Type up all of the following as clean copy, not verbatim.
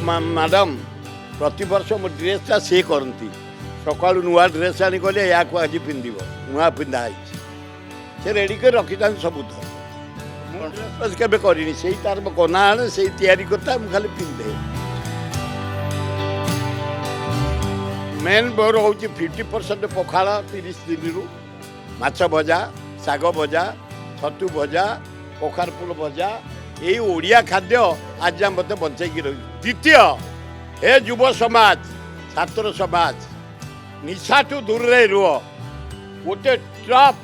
Madam प्रति वर्ष मो ड्रेसटा सी करती सका नुआ ड्रेस आनी कहले या आज पिंध नुआ पिंधाई से रेडी कर रखी था सब ड्रेस के करनी से तार कना आने से तैयारी करता मुझे खाली पिंधे मेन बोर हूँ 50% पखाड़ 30 दिन रू माछ भजा शाग भजा छतु भजा कखार फूल भजा यही ओडिया खाद्य आज मत बचैकी रही। द्वितीय हे युव समाज छात्र समाज निशाठू दूर रे रुह गोटे ट्रप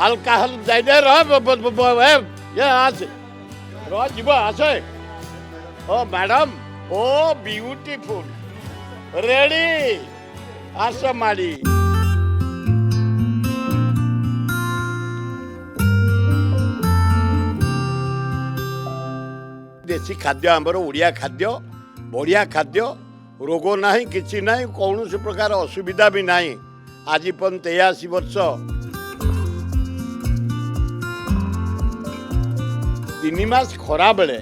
अल्कोहल जाइए जीव आसे ओ मैडम ओ ब्यूटीफुल रेडी आस माड़ी देशी खाद्य आमर ओडिया खाद्य बढ़िया खाद्य रोग ना कि ना कौन प्रकार असुविधा भी ना आज 83 वर्ष 3 मास खरा बेले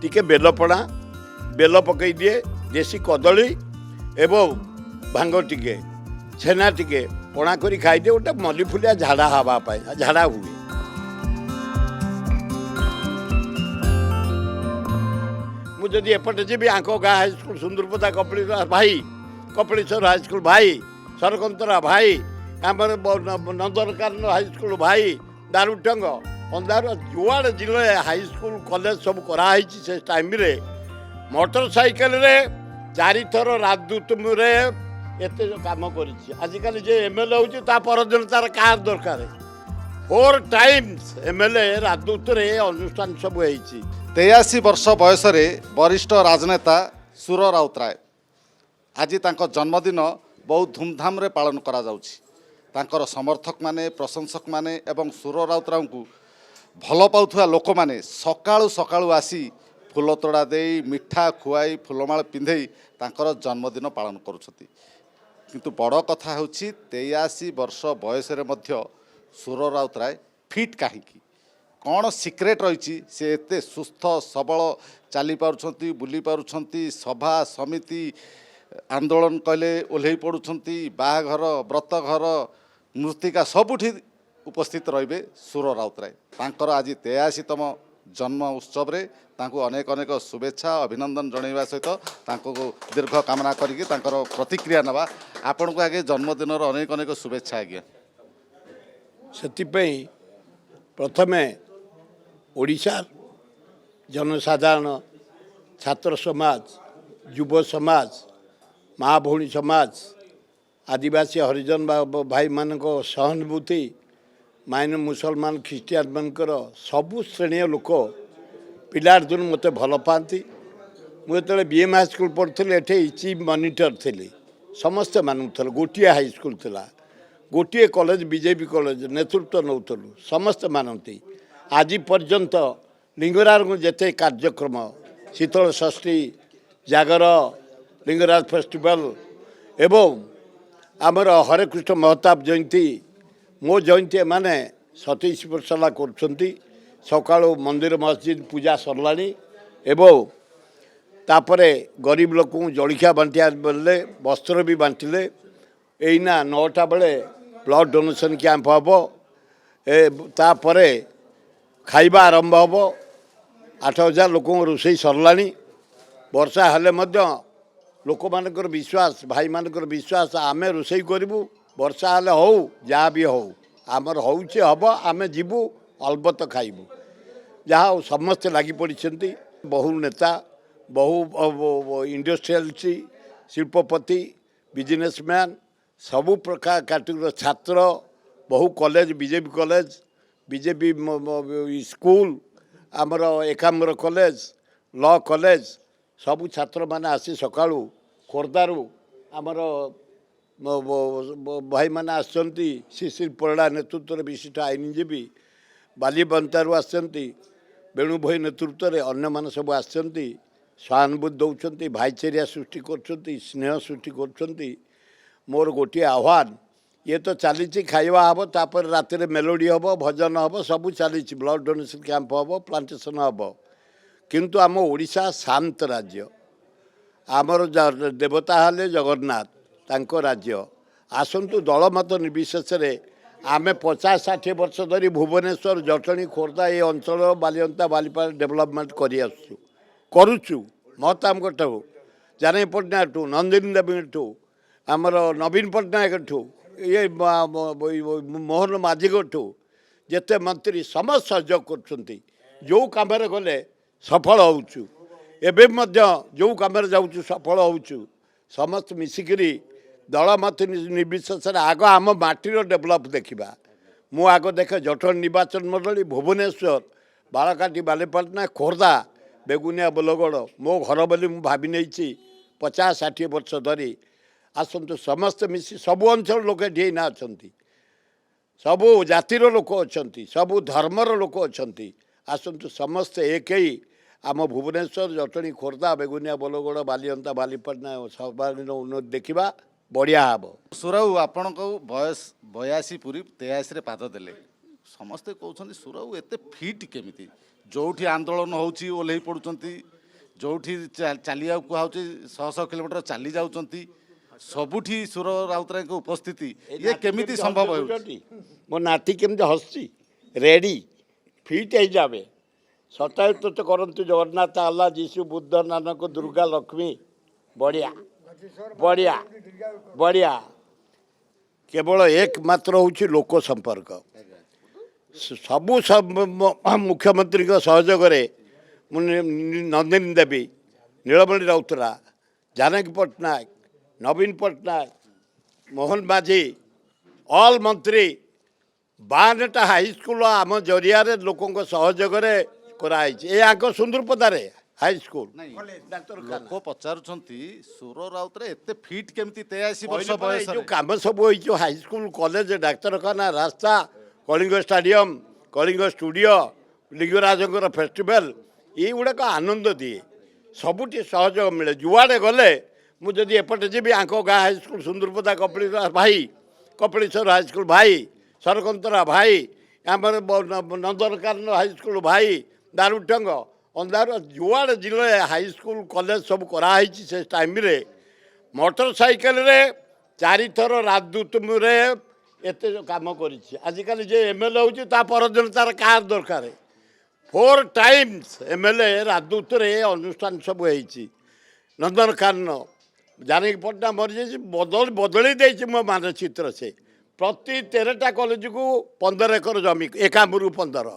टिके बेलपणा बेल पकई दिए देशी कदली एवं भांग टिके छेना टिके पणा करी खाई दिए गोटे मल्लीफुलिया झाड़ा हवापाई झाड़ा हुए। मुझे एपटे जी आंक गाँ हाईस्कल सुंदरपदा कपिलेश्वर भाई कपिलेश्वर हाईस्कल भाई सरकंतरा भाई आम नंदनकानन हाईस्कल भाई दारुटंग अंधार जुआड़ जिले हाईस्कल कॉलेज सब कराई से टाइम रे मोटरसाइकेल रे 4 थर राजदूत रे एत काम करिकल जे एमएलए होची ता परदिन तार कार दरकार 4 टाइम्स एमएलए राजदूत रे अनुष्ठान सब होईची। 83 वर्ष बयस वरिष्ठ राजनेता सुर राउतराय आज तांको जन्मदिन बहुत धूमधाम रे पालन करा जाउछि। तांकर समर्थक माने प्रशंसक माने एवं सुर राउतराय को भल पाउथुवा लोक माने सकाळु सकाळु आसी फूल तोड़ा दे मिठा खुआई फूलमाल पिंधे तांकर जन्मदिन पालन करुछथि। किंतु बड़ कथा होछि 83 वर्ष बयस रे मध्य सुर राउतराय फिट काहीकि कौन सिक्रेट रही से एते सुस्थ सबल चली पारुछंती बुली पारुछंती सभा समिति आंदोलन कहले ओल्हे पड़ुछंती बाहाघर व्रतघर मृत्तिका सबुठी उपस्थित रहिबे सुर राउतराय। तांकर आज 83तम जन्म उत्सव रे तांको अनेक अनेक शुभेच्छा अभिनंदन जनइबा सहित तांको दीर्घ कामना करिके तांकर प्रतिक्रिया नवा आपण को आगे जन्मदिन अनेक अनेक शुभेच्छा आज्ञा। सेतिपई प्रथमे ओडिशा जनसाधारण छात्र समाज युव समाज माँ भौणी समाज आदिवासी हरिजन भाई मान सहानुभूति माइन मुसलमान ख्रीस्टियान मानकर सबु श्रेणी लोक पिलार दिन मत भल पाती मुझे बीएम हाईस्कल पढ़ुली एटे चीफ मॉनिटर थी समस्ते मानुल गोटे हाईस्कल थिला गोटे कॉलेज बीजेपी कॉलेज नेतृत्व नौलु समस्ते मानती आज पर्यंत लिंगराज को जिते कार्यक्रम शीतल षष्ठी जागर लिंगराज फेस्टिवल एवं आमर हरे कृष्ण महताब जयंती मो जयंती माने 27 वर्ष ला कर सका मंदिर मस्जिद पूजा सरला एवं तापरे गरीब लोक जलखिया बांटिया बेले वस्त्र भी बांटिले एना 9टा बेले ब्लड डोनेशन कैंप हम तापरे खाइबा आरंभ हम 8000 लोक रोषे सरला वर्षा हेले लोक मानकर विश्वास भाई मानकर विश्वास आम रोषे करूँ वर्षा हेले हो जहाँ भी हो आमर होचे हम आम जीवु अलबत खाइबू जहाँ समस्ते लगी पड़ी बहु नेता बहु इंडस्ट्रियलिस्ट शिल्पपति बिजनेसमैन सबु प्रकार कैटेगरी छात्र बहु कॉलेज बीजेपी स्कूल आमर एकाम्र कॉलेज लॉ कॉलेज सबु छात्र माने आसी सकाळू खोर्धारू आमर भाई माने आसचंती शिशिर परिड़ा नेतृत्व विशिष्ट आईनजीवी बालीबंतारू आसचंती बेणु भाई नेतृत्व में अन्य मान सब आसचंती सहानुभूति दौरान भाईचारा सृष्टि कर स्नेह सृष्टि कर मोर गोटे आह्वान ये तो चली खाइबा हम तापर रातिर मेलोडी हम भजन हम सबू चली ब्लड डोनेशन कैंप हम प्लांटेशन हम କିନ୍ତୁ ଆମ ଓଡ଼ିଶା ଶାନ୍ତ ରାଜ୍ୟ। ଆମର ଦେବତା ହେଲେ ଜଗନ୍ନାଥ, ତାଙ୍କ ରାଜ୍ୟ। ଆସନ୍ତୁ ଦଳମତ ନିର୍ବିଶେଷରେ ଆମେ 50-60 ବର୍ଷ ଧରି ଭୁବନେଶ୍ୱର, ଜଟଣୀ, ଖୋର୍ଦ୍ଧା ଏ ଅଞ୍ଚଳ ବାଲିଅନ୍ତା ବାଲିପାଳ ଡେଭଲପମେଣ୍ଟ କରି ଆସୁଛୁ, କରୁଛୁ। ମହତାବଙ୍କଠୁ, ଜାନକୀ ପଟ୍ଟନାୟକଠୁ, ନନ୍ଦିନୀ ଦେବୀଙ୍କଠୁ, ଆମର ନବୀନ ପଟ୍ଟନାୟକଠୁ, ଇଏ ମୋହନ ମାଝୀଙ୍କଠୁ ଯେତେ ମନ୍ତ୍ରୀ ସମସ୍ତ ସହଯୋଗ କରୁଛନ୍ତି। ଯେଉଁ କାମରେ ଗଲେ ସଫଳ ହେଉଛୁ, ଏବେ ମଧ୍ୟ ଯେଉଁ କାମରେ ଯାଉଛୁ ସଫଳ ହେଉଛୁ। ସମସ୍ତେ ମିଶିକିରି ଦଳମତ ନିର୍ବିଶେଷରେ ଆଗ ଆମ ମାଟିର ଡେଭଲପ୍ ଦେଖିବା। ମୁଁ ଆଗ ଦେଖେ ଜଟଣୀ ନିର୍ବାଚନ ମଣ୍ଡଳୀ, ଭୁବନେଶ୍ୱର, ବାଳକାଟି, ବାଲିପାଟଣା, ଖୋର୍ଦ୍ଧା, ବେଗୁନିଆ, ବୋଲଗଡ଼ ମୋ ଘର ବୋଲି ମୁଁ ଭାବି ନେଇଛି 50-60 ବର୍ଷ ଧରି। ଆସନ୍ତୁ ସମସ୍ତେ ମିଶି, ସବୁ ଅଞ୍ଚଳ ଲୋକ ଏଠି ଏଇନା ଅଛନ୍ତି, ସବୁ ଜାତିର ଲୋକ ଅଛନ୍ତି, ସବୁ ଧର୍ମର ଲୋକ ଅଛନ୍ତି। ଆସନ୍ତୁ ସମସ୍ତେ ଏକ ହେଇ ଆମ ଭୁବନେଶ୍ୱର, ଜଟଣୀ, ଖୋର୍ଦ୍ଧା, ବେଗୁନିଆ, ବୋଲଗଡ଼, ବାଲିଅନ୍ତା ବାଲିପାଟଣା ସର୍ବାଙ୍ଗୀନ ଉନ୍ନତି ଦେଖିବା, ବଢ଼ିଆ ହେବ। ସୁରଉ ଆପଣଙ୍କୁ ବୟସ 82 ପୁରୀ 83ରେ ପାଦ ଦେଲେ। ସମସ୍ତେ କହୁଛନ୍ତି ସୁରଉ ଏତେ ଫିଟ୍ କେମିତି? ଯେଉଁଠି ଆନ୍ଦୋଳନ ହେଉଛି ଓହ୍ଲେଇ ପଡ଼ୁଛନ୍ତି, ଯେଉଁଠି ଚାଲିବାକୁ କୁହାହେଉଛି 100 କିଲୋମିଟର ଚାଲି ଯାଉଛନ୍ତି। ସବୁଠି ସୁର ରାଉତରାୟଙ୍କ ଉପସ୍ଥିତି ଇଏ କେମିତି ସମ୍ଭବ ହେଉଛି? ମୋ ନାତି କେମିତି ହସୁଛି, ରେଡ଼ି ଫିଟ୍ ହେଇଯାବେ। ସତାୟତ କରନ୍ତୁ ଜଗନ୍ନାଥ, ଆଲ୍ଲା, ଯୀଶୁ, ବୁଦ୍ଧ, ନାନକ, ଦୁର୍ଗା, ଲକ୍ଷ୍ମୀ। ବଢ଼ିଆ ବଢ଼ିଆ ବଢ଼ିଆ। କେବଳ ଏକମାତ୍ର ହେଉଛି ଲୋକ ସମ୍ପର୍କ। ସବୁ ମୁଖ୍ୟମନ୍ତ୍ରୀଙ୍କ ସହଯୋଗରେ ମୁଁ ନନ୍ଦିନୀ ଦେବୀ, ନୀଳମଣି ରାଉତରାୟ, ଜାନକୀ ପଟ୍ଟନାୟକ, ନବୀନ ପଟ୍ଟନାୟକ, ମୋହନ ମାଝୀ, ଅଲ୍ ମନ୍ତ୍ରୀ, 52ଟା ହାଇସ୍କୁଲ ଆମ ଜରିଆରେ ଲୋକଙ୍କ ସହଯୋଗରେ କରାହେଇଛି। ଏ ଆଗ ସୁନ୍ଦରପଦାରେ ହାଇସ୍କୁଲ, ଲୋକ ପଚାରୁଛନ୍ତି ସୁର ରାଉତରାୟ ଏତେ ଫିଟ୍ କେମିତି 83 ବର୍ଷ ବୟସରେ? ଯେଉଁ କାମ ସବୁ ହେଇଛି, ହାଇସ୍କୁଲ, କଲେଜ, ଡାକ୍ତରଖାନା, ରାସ୍ତା, କଳିଙ୍ଗ ଷ୍ଟାଡ଼ିୟମ୍, କଳିଙ୍ଗ ଷ୍ଟୁଡ଼ିଓ, ଲିଙ୍ଗରାଜଙ୍କର ଫେଷ୍ଟିଭାଲ, ଏଇଗୁଡ଼ାକ ଆନନ୍ଦ ଦିଏ। ସବୁଠି ସହଯୋଗ ମିଳେ। ଯୁଆଡ଼େ ଗଲେ ମୁଁ ଯଦି ଏପଟେ ଯିବି, ଆଙ୍କ ଗାଁ ହାଇସ୍କୁଲ ସୁନ୍ଦରପଦା, କପିଳେଶ୍ୱର ଭାଇ, କପିଳେଶ୍ୱର ହାଇସ୍କୁଲ ଭାଇ, ସରକନ୍ତରା ଭାଇ, ଆମର ନନ୍ଦନକାନନ ହାଇସ୍କୁଲ ଭାଇ, ଦାରୁଟଙ୍ଗ, ଅନ୍ଧାର, ଯୁଆଡ଼େ ଜିଲ୍ଲା ହାଇସ୍କୁଲ କଲେଜ ସବୁ କରାହେଇଛି। ସେ ଟାଇମ୍ରେ ମୋଟର ସାଇକେଲରେ 4 ଥର ରାଜଦୂତରେ ଏତେ କାମ କରିଛି। ଆଜିକାଲି ଯେ MLA ହେଉଛି ତା ପରଦିନ ତାର କାର୍ ଦରକାର। 4 ଟାଇମ୍ସ MLA ରାଜଦୂତରେ ଅନୁଷ୍ଠାନ ସବୁ ହେଇଛି। ନନ୍ଦନକାନନ, ଜାନକୀ ପଟ୍ଟନାୟକ ମରିଯାଇଛି, ବଦଳି ଦେଇଛି ମୋ ମାନଚିତ୍ର। ସେ ପ୍ରତି 13ଟା କଲେଜକୁ 15 ଏକର ଜମି, ଏକାମ୍ବରକୁ 15,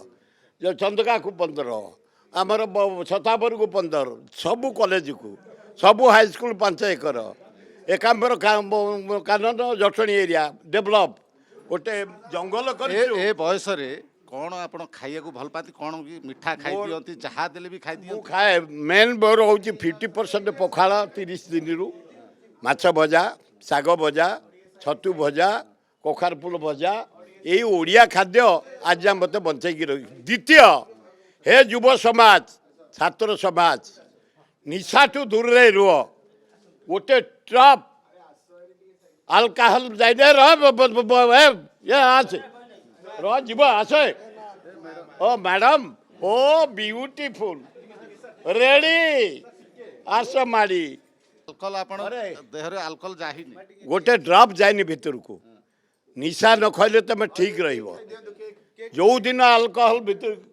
ଚନ୍ଦକାକୁ 15, ଆମର ଛତାବରକୁ 15, ସବୁ କଲେଜକୁ, ସବୁ high school 5 acre, Ekambar, Kanan, Jatni area develop. ଗୋଟେ ଜଙ୍ଗଲ କରିଛୁ। ଏ ବୟସରେ କ'ଣ ଆପଣ ଖାଇବାକୁ ଭଲ ପାଆନ୍ତି? କ'ଣ କି ମିଠା ଖାଇ ଦିଅନ୍ତି? ଯାହା ଦେଲେ ବି ଖାଇ ମୁଁ ଦିଅନ୍ତି? ଖାଏ। ମେନ୍ ମୋର ହେଉଛି 50% ପଖାଳ 30 ଦିନରୁ, ମାଛ ଭଜା, ଶାଗ ଭଜା, ଛତୁ ଭଜା, କଖାରୁ ଫୁଲ ଭଜା। ଏଇ ଓଡ଼ିଆ ଖାଦ୍ୟ ଆଜି ମୋତେ ବଞ୍ଚେଇକି ରଖି। ଦ୍ୱିତୀୟ, ହେ ଯୁବ ସମାଜ, ଛାତ୍ର ସମାଜ, ନିଶାଠୁ ଦୂରରେ ରୁହ। ଗୋଟେ ଟ୍ରପ୍ ଆଲକାହଲ ଯାଇନେ ଆସେ ଯିବ ଆସେ। ଓ ମ୍ୟାଡ଼ାମ୍, ଓ ବିୟୁଟିଫୁଲ, ରେଡ଼ି, ଆସ ମାଡ଼ି। ଆଲକୋହଲ ଆପଣ ଦେହରେ ଆଲକୋହଲ ଯାହିନି? ଗୋଟେ ଡ୍ରପ୍ ଯାଇନି ଭିତରକୁ। ନିଶା ନ ଖାଇଲେ ତମେ ଠିକ୍ ରହିବ। ଯେଉଁଦିନ ଆଲକୋହଲ ଭିତରକୁ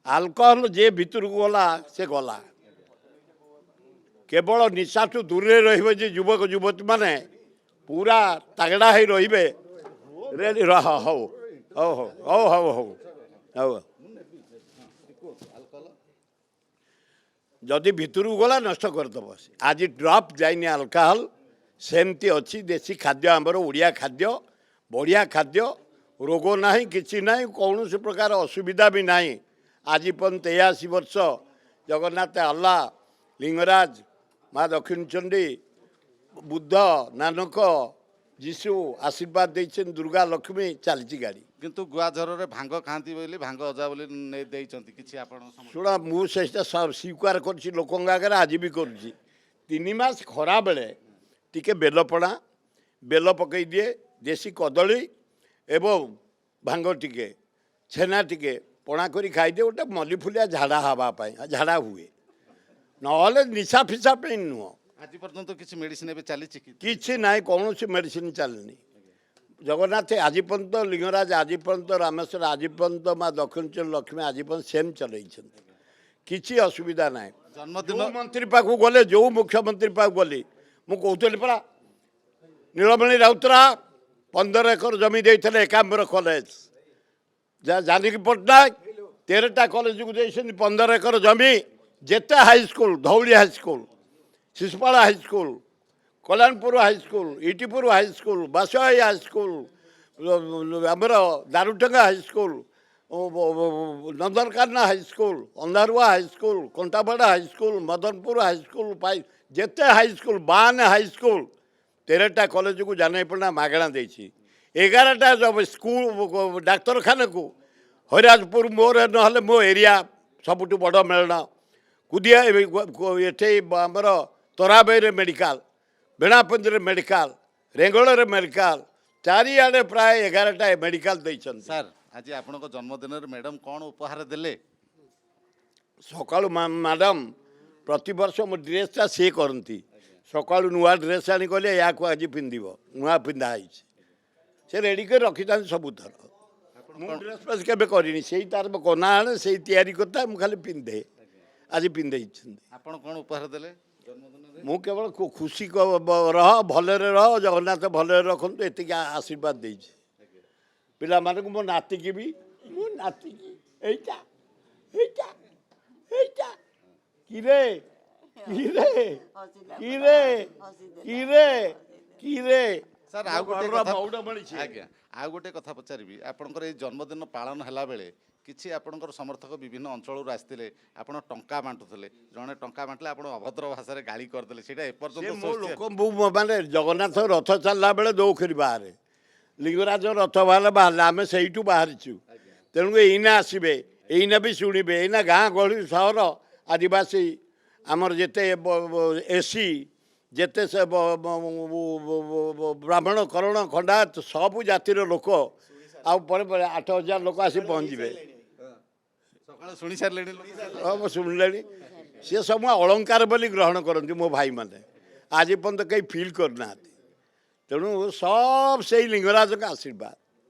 ଆଲକୋହଲ ଯିଏ ଭିତରକୁ ଗଲା ସେ ଗଲା। କେବଳ ନିଶାଠୁ ଦୂରରେ ରହିବେ ଯେ ଯୁବକ ଯୁବତୀମାନେ ପୁରା ତାଗଡ଼ା ହେଇ ରହିବେ। ରେଡ଼ି ହଉ ହଉ ହଉ ହଉ ହଉ ହଉ ହଉ। ଯଦି ଭିତରକୁ ଗଲା ନଷ୍ଟ କରିଦେବ। ଆଜି ଡ୍ରପ୍ ଯାଇନି ଆଲକୋହଲ, ସେମିତି ଅଛି। ଦେଶୀ ଖାଦ୍ୟ ଆମର, ଓଡ଼ିଆ ଖାଦ୍ୟ, ବଢ଼ିଆ ଖାଦ୍ୟ, ରୋଗ ନାହିଁ, କିଛି ନାହିଁ, କୌଣସି ପ୍ରକାର ଅସୁବିଧା ବି ନାହିଁ। ଆଜି ପର୍ଯ୍ୟନ୍ତ 83 ବର୍ଷ ଜଗନ୍ନାଥ, ଆଲ୍ଲା, ଲିଙ୍ଗରାଜ, ମା ଦକ୍ଷିଣଚଣ୍ଡୀ, ବୁଦ୍ଧ, ନାନକ, ଯୀଶୁ ଆଶୀର୍ବାଦ ଦେଇଛନ୍ତି, ଦୁର୍ଗା, ଲକ୍ଷ୍ମୀ, ଚାଲିଛି ଗାଡ଼ି। କିନ୍ତୁ ଗୁଆଝରରେ ଭାଙ୍ଗ ଖାଆନ୍ତି ବୋଲି ଭାଙ୍ଗ ଅଜା ବୋଲି ଦେଇଛନ୍ତି କିଛି ଆପଣ? ଶୁଣ, ମୁଁ ସେଇଟା ସ୍ୱୀକାର କରିଛି ଲୋକଙ୍କ ଆଗରେ, ଆଜି ବି କରୁଛି। 3 ମାସ ଖରାବେଳେ ଟିକେ ବେଲପଣା, ବେଲ ପକାଇ ଦିଏ ଦେଶୀ କଦଳୀ ଏବଂ ଭାଙ୍ଗ ଟିକେ ଛେନା ଟିକେ ପଣା କରି ଖାଇଦିଏ ଗୋଟେ ମଲିଫୁଲିଆ ଝାଡ଼ା ହେବା ପାଇଁ ଝାଡ଼ା ହୁଏ ନହେଲେ ନିଶା ଫିସା ପାଇଁ ନୁହଁ। ଆଜି ପର୍ଯ୍ୟନ୍ତ କିଛି ମେଡିସିନ ଏବେ ଚାଲିଛି କି? କିଛି ନାହିଁ କୌଣସି ମେଡ଼ିସିନ ଚାଲିନି। ଜଗନ୍ନାଥ ଆଜି ପର୍ଯ୍ୟନ୍ତ ଲିଙ୍ଗରାଜ ଆଜି ପର୍ଯ୍ୟନ୍ତ ରାମେଶ୍ୱର ଆଜି ପର୍ଯ୍ୟନ୍ତ ମା ଦକ୍ଷିଣେଶ୍ୱର ଲକ୍ଷ୍ମୀ ଆଜି ପର୍ଯ୍ୟନ୍ତ ସେମ୍ ଚଲେଇଛନ୍ତି କିଛି ଅସୁବିଧା ନାହିଁ। ଜନ୍ମଦିନ ଯେଉଁ ମନ୍ତ୍ରୀ ପାଖକୁ ଗଲେ ଯେଉଁ ମୁଖ୍ୟମନ୍ତ୍ରୀ ପାଖକୁ ଗଲି ମୁଁ କହୁଥିଲି ପରା ନୀଳମଣି ରାଉତରାୟ 15 ଏକର ଜମି ଦେଇଥିଲେ ଏକାମ୍ର କଲେଜ ଜାନକୀ ପଟ୍ଟନାୟକ 13ଟା କଲେଜକୁ ଦେଇଛନ୍ତି 15 ଏକର ଜମି ଯେତେ high school Dhauli high school Sisupal high school Kalyanpur high school Itipur high school Basabai high school ଆମର Daruthenga high school Nandankanan high school Andharua high school Kantapada high school Madanpur high school ପାଇ ଯେତେ ହାଇସ୍କୁଲ 52 ହାଇସ୍କୁଲ 13ଟା କଲେଜକୁ ଜାନକୀ ପଟ୍ଟନାୟକ ମାଗଣା ଦେଇଛି। 11ଟା ସ୍କୁଲ ଡାକ୍ତରଖାନାକୁ ହରିରାଜପୁର ମୋର ନହେଲେ ମୋ ଏରିଆ ସବୁଠୁ ବଡ଼ ମେଳଣ କୁଦିଆ ଏଠି ଆମର ତରାବାଇରେ ମେଡ଼ିକାଲ ବେଣାପଞ୍ଜିରେ ମେଡ଼ିକାଲ ରେଙ୍ଗଳରେ ମେଡ଼ିକାଲ ଚାରିଆଡ଼େ ପ୍ରାୟ 11ଟା ମେଡ଼ିକାଲ ଦେଇଛନ୍ତି। ସାର୍ ଆଜି ଆପଣଙ୍କ ଜନ୍ମଦିନରେ ମ୍ୟାଡ଼ାମ୍ କ'ଣ ଉପହାର ଦେଲେ? ସକାଳୁ ମ୍ୟାଡ଼ାମ୍ ପ୍ରତିବର୍ଷ ମୋ ଡ୍ରେସ୍ଟା ସିଏ କରନ୍ତି ସକାଳୁ ନୂଆ ଡ୍ରେସ୍ ଆଣି ଗଲେ ୟାକୁ ଆଜି ପିନ୍ଧିବ ନୂଆ ପିନ୍ଧା ହେଇଛି ସେ ରେଡ଼ି କରି ରଖିଥାନ୍ତି ସବୁଥର। ମୁଁ ଡ୍ରେସ୍ ଫ୍ରେସ୍ କେବେ କରିନି ସେଇ ତାର କନା ଆଣେ ସେଇ ତିଆରି କରିଥା ମୁଁ ଖାଲି ପିନ୍ଧେ ଆଜି ପିନ୍ଧେଇଛନ୍ତି। ଆପଣ କ'ଣ ଉପହାର ଦେଲେ ଜନ୍ମଦିନରେ? ମୁଁ କେବଳ ଖୁସି ରହ ଭଲରେ ରହ ଜଗନ୍ନାଥ ଭଲରେ ରଖନ୍ତୁ ଏତିକି ଆଶୀର୍ବାଦ ଦେଇଛି ପିଲାମାନଙ୍କୁ। ମୋ ନାତିକି ବି ମୋ ନାତିକି ଏଇଟା ଏଇଟା ଏଇଟା କିରେ କିରେ କିରେ କିରେ କିରେ ସାର୍ ଆଉ ଗୋଟେ ମଉଡ଼ ମିଳିଛି। ଆଜ୍ଞା ଆଉ ଗୋଟେ କଥା ପଚାରିବି ଆପଣଙ୍କର ଏଇ ଜନ୍ମଦିନ ପାଳନ ହେଲା ବେଳେ କିଛି ଆପଣଙ୍କର ସମର୍ଥକ ବିଭିନ୍ନ ଅଞ୍ଚଳରୁ ଆସିଥିଲେ ଆପଣ ଟଙ୍କା ବାଣ୍ଟୁଥିଲେ ଜଣେ ଟଙ୍କା ବାଣ୍ଟିଲେ ଆପଣ ଅଭଦ୍ର ଭାଷାରେ ଗାଳି କରିଦେଲେ ସେଇଟା ଏପର୍ଯ୍ୟନ୍ତ ମୋ ଲୋକ ମାନେ ଜଗନ୍ନାଥ ରଥ ଚାଲିଲା ବେଳେ ଦୌଖରି ବାହାରେ ଲିଙ୍ଗରାଜ ରଥ ବାହାରିଲା ଆମେ ସେଇଠୁ ବାହାରିଛୁ ତେଣୁ ଏଇନା ଆସିବେ ଏଇନା ବି ଶୁଣିବେ ଏଇନା ଗାଁ ଗହଳି ସହର ଆଦିବାସୀ ଆମର ଯେତେ ଏସି ଯେତେ ସେ ବ୍ରାହ୍ମଣ କରଣ ଖଣ୍ଡାୟତ ସବୁ ଜାତିର ଲୋକ ଆଉ ପରେ ପରେ 8,000 ଲୋକ ଆସି ପହଞ୍ଚିବେ। ସକାଳେ ଶୁଣି ସାରିଲେଣି ମୁଁ ଶୁଣିଲେଣି ସିଏ ସବୁ ଅଳଙ୍କାର ବୋଲି ଗ୍ରହଣ କରନ୍ତି ମୋ ଭାଇମାନେ ଆଜି ପର୍ଯ୍ୟନ୍ତ କେହି ଫିଲ୍ କରିନାହାନ୍ତି ତେଣୁ ସବ ସେଇ ଲିଙ୍ଗରାଜଙ୍କ ଆଶୀର୍ବାଦ।